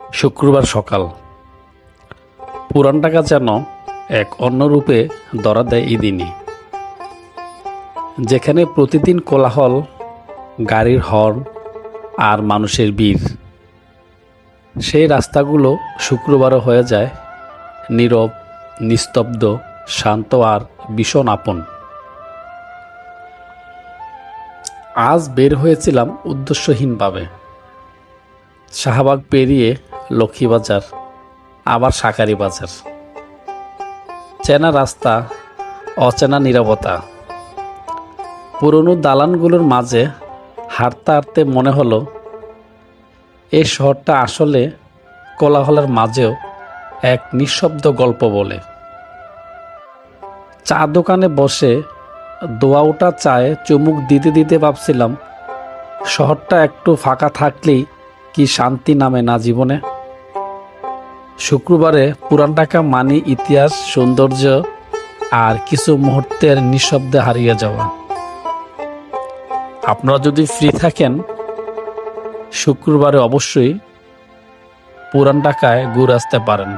শুক্রবার সকাল। পুরান ঢাকা যেন এক অন্য রূপে ধরা দেয় এই দিনই, যেখানে প্রতিদিন কোলাহল, গাড়ির হর্ন আর মানুষের ভিড়। সেই রাস্তাগুলো শুক্রবারও হয়ে যায় নীরব, নিস্তব্ধ, শান্ত আর ভীষণ আপন। আজ বের হয়েছিলাম উদ্দেশ্যহীনভাবে। শাহবাগ পেরিয়ে লক্ষ্মীবাজার, আবার শাঁখারী বাজার। চেনা রাস্তা, অচেনা নীরবতা। পুরনো দালানগুলোর মাঝে হাঁটতে হাঁটতে মনে হলো এই শহরটা আসলে কোলাহলের মাঝেও এক নিঃশব্দ গল্প বলে। চা দোকানে বসে দোয়া ওঠা চায়ে চুমুক দিতে দিতে ভাবছিলাম, শহরটা একটু ফাঁকা থাকলেই কি শান্তি নামে না জীবনে। শুক্রবারে পুরান ঢাকা মানে ইতিহাস, সৌন্দর্য আর কিছু মুহূর্তের নিঃশব্দে হারিয়ে যাওয়া। আপনারা যদি ফ্রি থাকেন, শুক্রবারে অবশ্যই পুরান ঢাকায় ঘুরে আসতে পারেন।